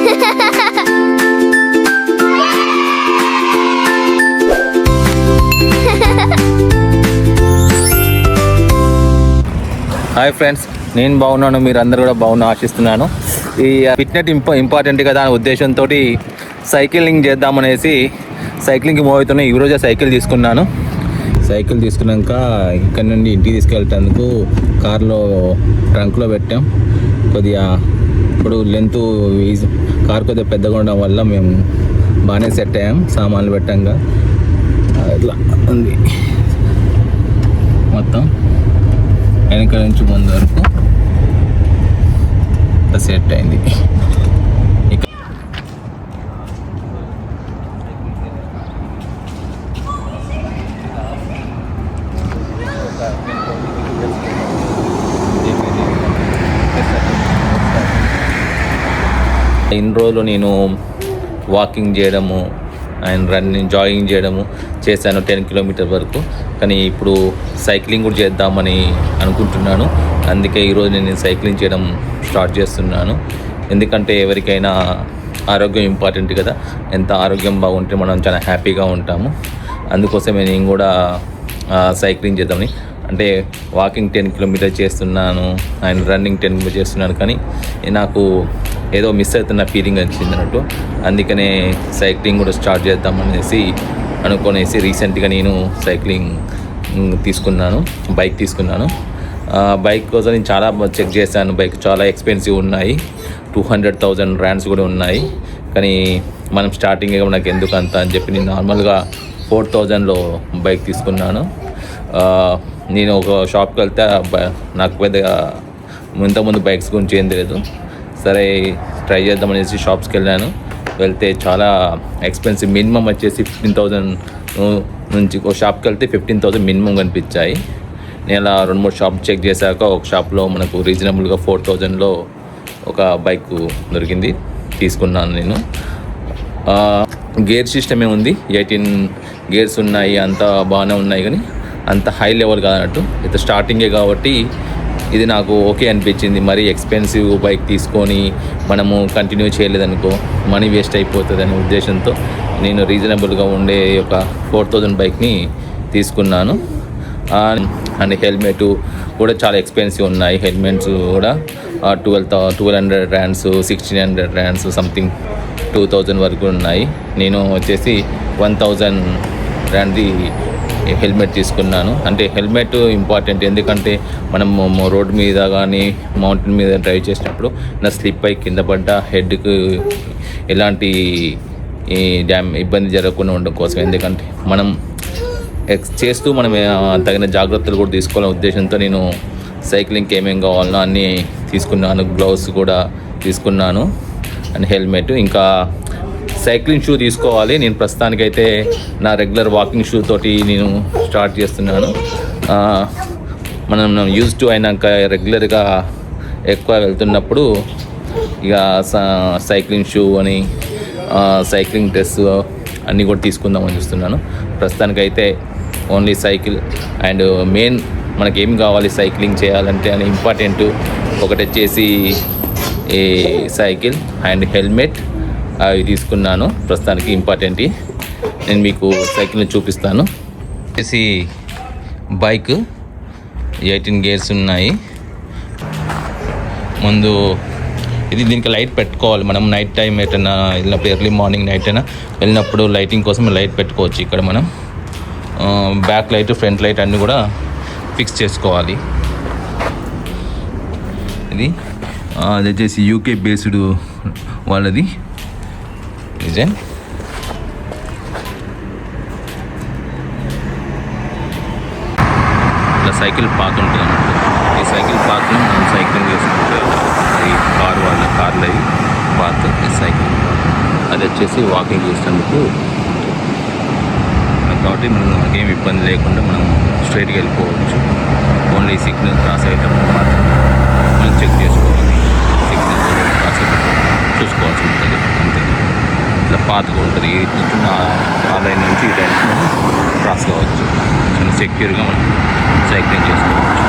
Hi friends, నేను బాగున్నాను, మీరు అందరు కూడా బాగున్నా ఆశిస్తున్నాను. ఈ ఫిట్నెస్ ఇంపార్టెంట్ కదా అనే ఉద్దేశంతో సైక్లింగ్ చేద్దామనేసి సైక్లింగ్కి మూవ్ అవుతున్నాను. ఈరోజే సైకిల్ తీసుకున్నాను. సైకిల్ తీసుకున్నాక ఇక్కడ నుండి ఇంటికి తీసుకెళ్ళేందుకు కార్లో ట్రంక్లో పెట్టాం. కొద్దిగా ఇప్పుడు లెంత్ కార్ కొద్దిగా పెద్దగా ఉండడం వల్ల మేము బాగానే సెట్ అయ్యాం. సామాన్లు పెట్టంగా ఇట్లా ఉంది మొత్తం, వెనక నుంచి ముందు వరకు సెట్ అయింది. ఇన్ని రోజులు నేను వాకింగ్ చేయడము అండ్ రన్నింగ్ జాగింగ్ చేయడము చేశాను 10 కిలోమీటర్ వరకు. కానీ ఇప్పుడు సైక్లింగ్ కూడా చేద్దామని అనుకుంటున్నాను. అందుకే ఈరోజు నేను సైక్లింగ్ చేయడం స్టార్ట్ చేస్తున్నాను. ఎందుకంటే ఎవరికైనా ఆరోగ్యం ఇంపార్టెంట్ కదా. ఎంత ఆరోగ్యం బాగుంటే మనం చాలా హ్యాపీగా ఉంటాము. అందుకోసమే నేను కూడా సైక్లింగ్ చేద్దామని, అంటే వాకింగ్ 10 కిలోమీటర్ చేస్తున్నాను అండ్ రన్నింగ్ 10 కిలోమీటర్ చేస్తున్నాను. కానీ నాకు ఏదో మిస్ అవుతున్న ఫీలింగ్ వచ్చింది అన్నట్టు. అందుకనే సైక్లింగ్ కూడా స్టార్ట్ చేద్దామనేసి అనుకునేసి రీసెంట్గా నేను సైక్లింగ్ తీసుకున్నాను, బైక్ తీసుకున్నాను. బైక్ కోసం నేను చాలా చెక్ చేశాను. బైక్ చాలా ఎక్స్పెన్సివ్ ఉన్నాయి, 200,000 ర్యాండ్స్ కూడా ఉన్నాయి. కానీ మనం స్టార్టింగ్ నాకు ఎందుకు అంత అని చెప్పి నేను నార్మల్గా 4,000లో బైక్ తీసుకున్నాను. నేను ఒక షాప్కి వెళ్తే నాకు పెద్దగా ఇంతకుముందు బైక్స్ గురించి ఏం తెలియదు. సరే ట్రై చేద్దామనేసి షాప్స్కి వెళ్ళాను. వెళ్తే చాలా ఎక్స్పెన్సివ్, మినిమం వచ్చేసి 15,000 నుంచి ఒక షాప్కి వెళ్తే 15,000 మినిమం కనిపించాయి. నేను అలా 2-3 షాప్ చెక్ చేశాక ఒక షాప్లో మనకు రీజనబుల్గా 4,000లో ఒక బైక్ దొరికింది, తీసుకున్నాను నేను. గేర్ సిస్టమే ఉంది, 18 గేర్స్ ఉన్నాయి, అంతా బాగానే ఉన్నాయి. కానీ అంత హై లెవెల్ కాదన్నట్టు. ఇది స్టార్టింగే కాబట్టి ఇది నాకు ఓకే అనిపించింది. మరీ ఎక్స్పెన్సివ్ బైక్ తీసుకొని మనము కంటిన్యూ చేయలేదనుకో మనీ వేస్ట్ అయిపోతుంది అనే ఉద్దేశంతో నేను రీజనబుల్గా ఉండే ఒక 4,000 బైక్ని తీసుకున్నాను. అండ్ హెల్మెట్ కూడా చాలా ఎక్స్పెన్సివ్ ఉన్నాయి. హెల్మెట్స్ కూడా 1,200 ర్యాండ్స్, 1,600 ర్యాండ్స్, సంథింగ్ 2,000 వరకు ఉన్నాయి. నేను వచ్చేసి 1,000 ర్యాండ్ది హెల్మెట్ తీసుకున్నాను. అంటే హెల్మెట్ ఇంపార్టెంట్, ఎందుకంటే మనం రోడ్ మీద కానీ మౌంటైన్ మీద డ్రైవ్ చేసినప్పుడు నా స్లిప్ అయి కింద పడ్డ హెడ్కి ఎలాంటి ఇబ్బంది జరగకుండా ఉండడం కోసం. ఎందుకంటే మనం చేస్తూ మనం తగిన జాగ్రత్తలు కూడా తీసుకోవాలనే ఉద్దేశంతో నేను సైక్లింగ్కి ఏమేమి కావాలనో అన్నీ తీసుకున్నాను. గ్లౌస్ కూడా తీసుకున్నాను అండ్ హెల్మెట్. ఇంకా సైక్లింగ్ షూ తీసుకోవాలి. నేను ప్రస్తుతానికైతే నా రెగ్యులర్ వాకింగ్ షూ తోటి నేను స్టార్ట్ చేస్తున్నాను. మనం యూజ్ టు అయినాక రెగ్యులర్గా ఎక్కువ వెళ్తున్నప్పుడు ఇక సైక్లింగ్ షూ అని సైక్లింగ్ డ్రెస్ అన్నీ కూడా తీసుకుందామని చూస్తున్నాను. ప్రస్తుతానికైతే ఓన్లీ సైకిల్ అండ్ మెయిన్ మనకి ఏం కావాలి సైక్లింగ్ చేయాలంటే అని ఇంపార్టెంట్ ఒకటి వచ్చేసి ఈ సైకిల్ అండ్ హెల్మెట్, అవి తీసుకున్నాను. ప్రస్తుతానికి ఇంపార్టెంట్. నేను మీకు సైకిల్ని చూపిస్తాను. వచ్చేసి బైక్ 18 గేర్స్ ఉన్నాయి. ముందు ఇది దీనికి లైట్ పెట్టుకోవాలి. మనం నైట్ టైం ఎటైనా వెళ్ళినప్పుడు, ఎర్లీ మార్నింగ్ నైట్ అయినా వెళ్ళినప్పుడు లైటింగ్ కోసం లైట్ పెట్టుకోవచ్చు. ఇక్కడ మనం బ్యాక్ లైట్, ఫ్రంట్ లైట్ అన్నీ కూడా ఫిక్స్ చేసుకోవాలి. ఇది వచ్చేసి యూకే బేస్డ్ వాళ్ళది డిజైన్. ఇలా సైకిల్ పాత్ ఉంటుంది అన్నట్టు. ఈ సైకిల్ పాత్ను మనం సైక్లింగ్ చేసుకుంటే ఈ కార్లు అవి పాత్, సైకిల్ అది వచ్చేసి వాకింగ్ చేసేందుకు కాబట్టి మనకి ఏమి ఇబ్బంది లేకుండా మనం స్ట్రైట్గా వెళ్ళిపోవచ్చు. ఓన్లీ సిగ్నల్ క్రాస్ అయ్యేటప్పుడు మాత్రం మనం చెక్ చేసుకోవాలి. సిగ్నల్ క్రాస్ అయ్యేటప్పుడు చూసుకోవాల్సి ఉంటుంది అంతే. ఇట్లా పాతగా ఉంటుంది. ఆ లైన్ నుంచి ఈ లైన్ క్రాస్ కావచ్చు. చాలా సెక్యూర్గా మనం సైక్లింగ్ చేసుకోవచ్చు.